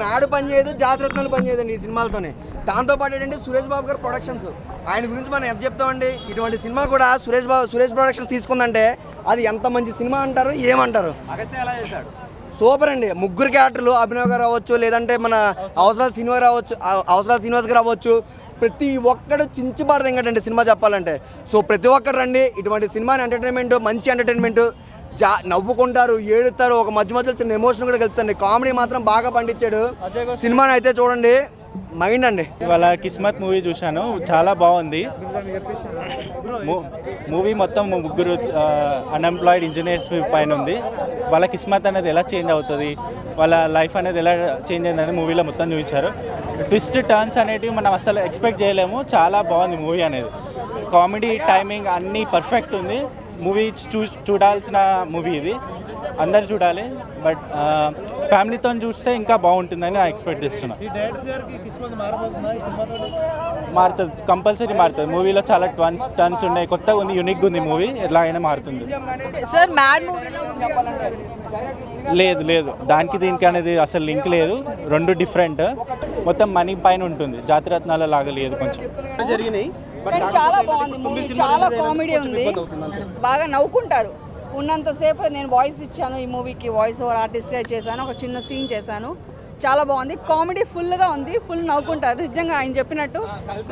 Mad పని చేయదు, జాతిరత్నాలు పని చేయదండి ఈ సినిమాలతోనే. దాంతోపాటు ఏంటంటే సురేష్ బాబు గారు ప్రొడక్షన్స్, ఆయన గురించి మనం ఎంత చెప్తామండి. ఇటువంటి సినిమా కూడా సురేష్ ప్రొడక్షన్స్ తీసుకుందంటే అది ఎంత మంచి సినిమా అంటారు, ఏమంటారు. సూపర్ అండి. ముగ్గురు క్యారెక్టర్లు, అభినవ్ గారు అవ్వచ్చు, లేదంటే మన అవసరాల శ్రీనివాస్ గారు అవ్వచ్చు, ప్రతి ఒక్కడు చించిపాడదు ఇంకటండి సినిమా చెప్పాలంటే. సో ప్రతి ఒక్కరు రండి, ఇటువంటి సినిమాని ఎంటర్టైన్మెంట్, మంచి ఎంటర్టైన్మెంట్, నవ్వుకుంటారు, ఏడుతారు, ఒక మధ్యలో చిన్న ఎమోషన్ కూడా కలుగుతుంది. కామెడీ మాత్రం బాగా పండించాడు. సినిమాని అయితే చూడండి, మైండ్ అండి. ఇవాళ కిస్మత్ మూవీ చూశాను, చాలా బాగుంది. మూవీ మొత్తం ముగ్గురు అన్ఎంప్లాయిడ్ ఇంజనీర్స్ పైన ఉంది. వాళ్ళ కిస్మత్ అనేది ఎలా చేంజ్ అవుతుంది, వాళ్ళ లైఫ్ అనేది ఎలా చేంజ్ అయిందని మూవీలో మొత్తం చూపించారు. ట్విస్ట్ టర్న్స్ అనేటివి మనం అసలు ఎక్స్పెక్ట్ చేయలేము. చాలా బాగుంది మూవీ అనేది. కామెడీ టైమింగ్ అన్నీ పర్ఫెక్ట్ ఉంది. మూవీ చూడాల్సిన మూవీ ఇది, అందరు చూడాలి. బట్ ఫ్యామిలీతో చూస్తే ఇంకా బాగుంటుందని నేను ఎక్స్పెక్ట్ చేస్తున్నా. మారుతుంది, కంపల్సరీ మారుతుంది. మూవీలో చాలా టర్న్స్ ఉన్నాయి, కొత్తగా ఉంది, యూనిక్గా ఉంది మూవీ. ఎలా అయినా మారుతుంది. సార్ మ్యాడ్ మూవీ లేదు దానికి దీనికి అనేది అసలు లింక్ లేదు. రెండు డిఫరెంట్. మొత్తం మనీ పైన ఉంటుంది, జాతిరత్నాల లాగా లేదు. కొంచెం జరిగినాయి. కానీ చాలా బాగుంది మూవీ, చాలా కామెడీ ఉంది, బాగా నవ్వుకుంటారు. ఉన్నంతసేపు నేను వాయిస్ ఇచ్చాను ఈ మూవీకి, వాయిస్ ఓవర్ ఆర్టిస్ట్గా చేశాను, ఒక చిన్న సీన్ చేశాను. చాలా బాగుంది, కామెడీ ఫుల్గా ఉంది, ఫుల్ నవ్వుకుంటారు. నిజంగా ఆయన చెప్పినట్టు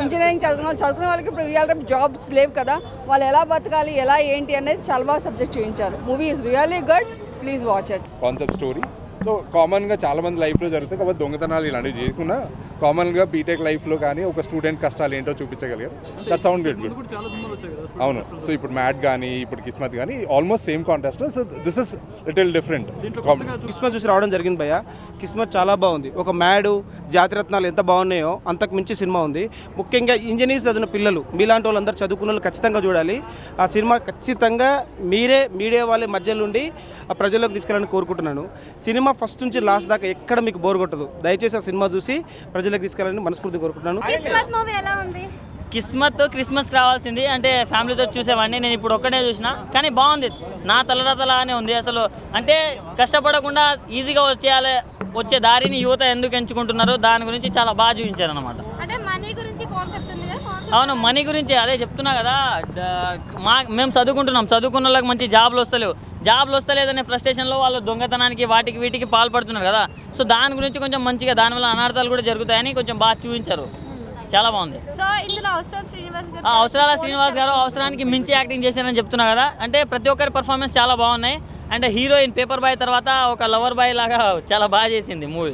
ఇంజనీరింగ్ చదువుకునే వాళ్ళకి ఇప్పుడు ఇవాళ జాబ్స్ లేవు కదా, వాళ్ళు ఎలా బతకాలి, ఎలా ఏంటి అనేది చాలా బాగా సబ్జెక్ట్ చూపించారు. Movie is really good, please watch it. Concept story. So కామన్గా చాలామంది లైఫ్లో జరుగుతాయి కాబట్టి దొంగతనాలు ఇలాంటివి చేయకుండా కామన్గా బీటెక్ లైఫ్లో కానీ ఒక స్టూడెంట్ కష్టాలు ఏంటో చూపించగలిగారు. That sound good. అవును. సో ఇప్పుడు మ్యాట్ కానీ ఇప్పుడు కిస్మత్ కానీ almost same contest. So this is little different. Kismat చూసి రావడం జరిగింది భయ్య. కిస్మత్ చాలా బాగుంది. ఒక మ్యాడు, జాతిరత్నాలు ఎంత బాగున్నాయో అంతకు మించి సినిమా ఉంది. ముఖ్యంగా ఇంజనీర్స్ చదివిన పిల్లలు, మీలాంటి వాళ్ళందరూ చదువుకున్న వాళ్ళు ఖచ్చితంగా చూడాలి. ఆ సినిమా ఖచ్చితంగా మీడియా వాళ్ళ మధ్యలో ఉండి ఆ ప్రజల్లోకి తీసుకెళ్ళాలని కోరుకుంటున్నాను. సినిమా ఫస్ట్ నుంచి లాస్ట్ దాకా ఎక్కడ మీకు బోర్ కొట్టదు. దయచేసి ఆ సినిమా చూసి ప్రజలకు తీసుకెళ్ళాలని మనస్ఫూర్తి కోరుకుంటున్నాను. కిస్మత్ క్రిస్మస్కి రావాల్సింది, అంటే ఫ్యామిలీతో చూసేవాడిని. నేను ఇప్పుడు ఒక్కడే చూసిన, కానీ బాగుంది. నా తలరాతలానే ఉంది అసలు. అంటే కష్టపడకుండా ఈజీగా వచ్చే దారిని యువత ఎందుకు ఎంచుకుంటున్నారో దాని గురించి చాలా బాగా చూపించారు అనమాట. అవును, మనీ గురించి అదే చెప్తున్నా కదా. మేము చదువుకున్న వాళ్ళకి మంచి జాబ్లు వస్తలేదనే ఫ్రస్ట్రేషన్లో వాళ్ళు దొంగతనానికి వాటికి వీటికి పాల్పడుతున్నారు కదా. సో దాని గురించి కొంచెం మంచిగా, దానివల్ల అనార్థాలు కూడా జరుగుతాయని కొంచెం బాగా చూపించారు. చాలా బాగుంది. అవసరాల శ్రీనివాస్ గారు అవసరానికి మించి యాక్టింగ్ చేశారని చెప్తున్నా కదా. అంటే ప్రతి ఒక్కరి పర్ఫార్మెన్స్ చాలా బాగున్నాయి. అంటే హీరోయిన్ పేపర్ బాయ్ తర్వాత ఒక లవర్ బాయ్ లాగా చాలా బాగా చేసింది మూవీ.